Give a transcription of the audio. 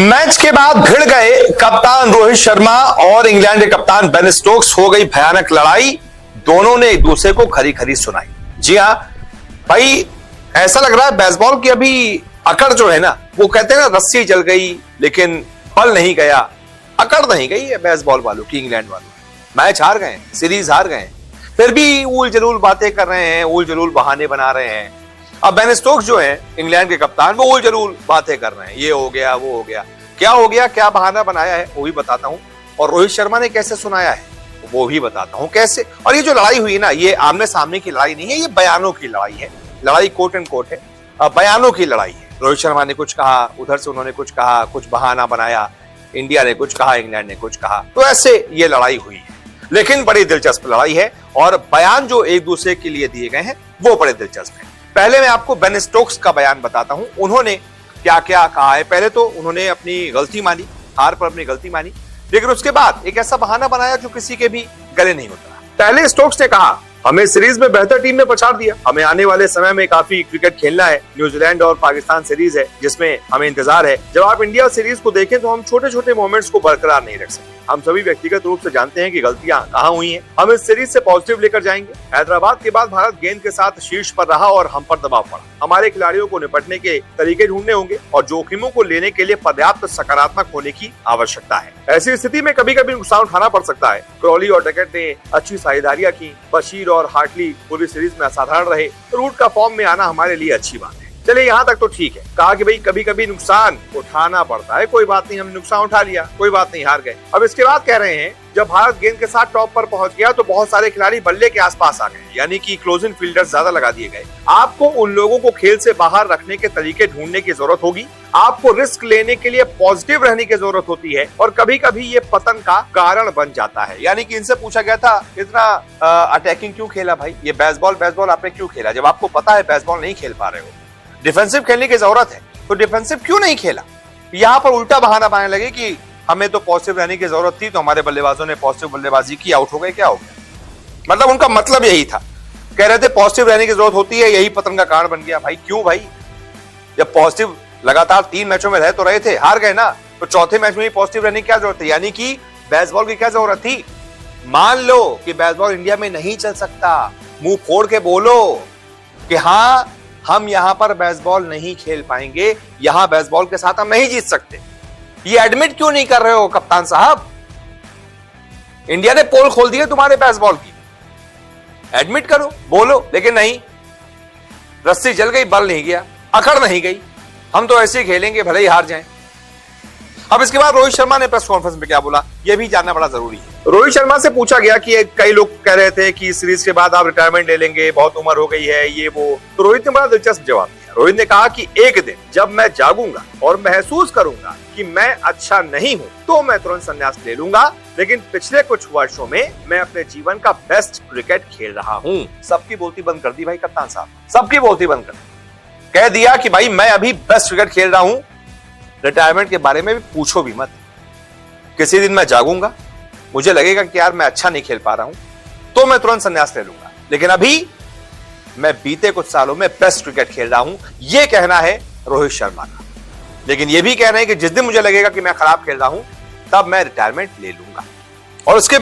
Match के बाद भिड़ गए कप्तान रोहित शर्मा और इंग्लैंड के कप्तान बेन स्टोक्स। हो गई भयानक लड़ाई, दोनों ने एक दूसरे को खरी खरी सुनाई। जी हां भाई, ऐसा लग रहा है बेसबॉल की अभी अकड़ जो है ना, वो कहते हैं ना रस्सी जल गई लेकिन बल नहीं गया। अकड़ नहीं गई है बेसबॉल वालों की, इंग्लैंड वालों। मैच हार गए, सीरीज हार गए, फिर भी उल जलूल बातें कर रहे हैं, उल जलूल बहाने बना रहे हैं। अब बेन स्टोक्स जो है इंग्लैंड के कप्तान, वो उल जलूल बातें कर रहे हैं, ये हो गया वो हो गया। क्या हो गया, क्या बहाना बनाया है, वो भी बताता हूं। और रोहित शर्मा ने कैसे सुनाया है, वो भी बताता हूं कैसे। और ये जो लड़ाई हुई ना, ये आमने सामने की लड़ाई नहीं है, ये बयानों की लड़ाई है। लड़ाई कोट एंड कोट है, बयानों की लड़ाई है। रोहित शर्मा ने कुछ कहा, उधर से उन्होंने कुछ कहा, कुछ बहाना बनाया। इंडिया ने कुछ कहा, इंग्लैंड ने कुछ कहा, तो ऐसे ये लड़ाई हुई है। लेकिन बड़ी दिलचस्प लड़ाई है और बयान जो एक दूसरे के लिए दिए गए हैं वो बड़े दिलचस्प हैं। पहले मैं आपको बेन स्टोक्स का बयान बताता हूं, उन्होंने क्या क्या कहा है। पहले तो उन्होंने अपनी गलती मानी, हार पर अपनी गलती मानी, लेकिन उसके बाद एक ऐसा बहाना बनाया जो किसी के भी गले नहीं उतरा। पहले स्टोक्स ने कहा, हमें सीरीज में बेहतर टीम ने पछाड़ दिया, हमें आने वाले समय में काफी क्रिकेट खेलना है। न्यूजीलैंड और पाकिस्तान सीरीज है जिसमें हमें इंतजार है। जब आप इंडिया सीरीज को देखें तो हम छोटे छोटे मोमेंट्स को बरकरार नहीं रख सकते। हम सभी व्यक्तिगत रूप से जानते हैं कि गलतियां कहां हुई हैं। हम इस सीरीज से पॉजिटिव लेकर जाएंगे। हैदराबाद के बाद भारत गेंद के साथ शीर्ष पर रहा और हम पर दबाव पड़ा। हमारे खिलाड़ियों को निपटने के तरीके ढूंढने होंगे और जोखिमों को लेने के लिए पर्याप्त सकारात्मक होने की आवश्यकता है। ऐसी स्थिति में कभी कभी नुकसान उठाना पड़ सकता है। क्रॉली और डकैट ने अच्छी साझेदारियां की। बशीर और हार्टली पूरी सीरीज में असाधारण रहे। रूट का फॉर्म में आना हमारे लिए अच्छी बात है। चलिए यहाँ तक तो ठीक है। कहा कि भाई कभी कभी नुकसान उठाना पड़ता है, कोई बात नहीं, हमने नुकसान उठा लिया, कोई बात नहीं, हार गए। अब इसके बाद कह रहे हैं, जब भारत गेंद के साथ टॉप पर पहुंच गया तो बहुत सारे खिलाड़ी बल्ले के आसपास आ गए, यानी कि क्लोजिंग फील्डर्स ज्यादा लगा दिए गए। आपको उन लोगों को खेल से बाहर रखने के तरीके ढूंढने की जरूरत होगी। आपको रिस्क लेने के लिए पॉजिटिव रहने की जरूरत होती है और कभी कभी ये पतन का कारण बन जाता है। यानी कि इनसे पूछा गया था, इतना अटैकिंग क्यों खेला भाई, ये बेसबॉल आपने क्यों खेला, जब आपको पता है बेसबॉल नहीं खेल पा रहे हो, डिफेंसिव खेलने की जरूरत है, तो डिफेंसिव क्यों नहीं खेला। यहाँ पर उल्टा बहाना बनाने लगे कि हमें तो पॉजिटिव रहने की जरूरत थी, तो हमारे बल्लेबाजों ने पॉजिटिव बल्लेबाजी की, आउट हो गए, क्या हो गया। मतलब उनका मतलब यही था, कह रहे थे पॉजिटिव रहने की जरूरत होती है, यही पतन का कारण बन गया। भाई क्यों भाई, जब पॉजिटिव लगातार 3 मैचों में रह तो रहे थे, हार गए ना, तो चौथे मैच में भी पॉजिटिव रहने की क्या जरूरत है। यानी कि बेसबॉल की क्या जरूरत थी। मान लो कि बेसबॉल इंडिया में नहीं चल सकता, मुंह फोड़ के बोलो कि हाँ हम यहां पर बेसबॉल नहीं खेल पाएंगे, यहां बेसबॉल के साथ हम नहीं जीत सकते। ये एडमिट क्यों नहीं कर रहे हो कप्तान साहब। इंडिया ने पोल खोल दिए तुम्हारे बेसबॉल की, एडमिट करो, बोलो। लेकिन नहीं, रस्सी जल गई, बल नहीं गया, अकड़ नहीं गई, हम तो ऐसे ही खेलेंगे भले ही हार जाएं। अब इसके बाद रोहित शर्मा ने प्रेस कॉन्फ्रेंस में क्या बोला, यह भी जानना बड़ा जरूरी है। रोहित शर्मा से पूछा गया कि कई लोग कह रहे थे कि सीरीज के बाद आप रिटायरमेंट ले लेंगे, बहुत उम्र हो गई है, ये वो। तो रोहित ने बड़ा दिलचस्प जवाब दिया। रोहित ने कहा कि एक दिन जब मैं जागूंगा और महसूस करूंगा कि मैं अच्छा नहीं हूं, तो मैं तुरंत संन्यास ले लूंगा। लेकिन पिछले कुछ वर्षों में मैं अपने जीवन का बेस्ट क्रिकेट खेल रहा हूं। सबकी बोलती बंद कर दी भाई कप्तान साहब, सबकी बोलती बंद कर दी। कह दिया कि भाई मैं अभी बेस्ट क्रिकेट खेल रहा हूं, रिटायरमेंट के बारे में भी पूछो भी मत। किसी दिन मैं जागूंगा, मुझे लगेगा कि यार मैं अच्छा नहीं खेल पा रहा हूं, तो मैं तुरंत संन्यास ले लूंगा। लेकिन अभी मैं बीते कुछ सालों में बेस्ट क्रिकेट खेल रहा हूं, यह कहना है रोहित शर्मा का। लेकिन यह भी कह रहे हैं कि जिस दिन मुझे लगेगा कि मैं खराब खेल रहा हूं, तब मैं रिटायरमेंट ले लूंगा। और उसके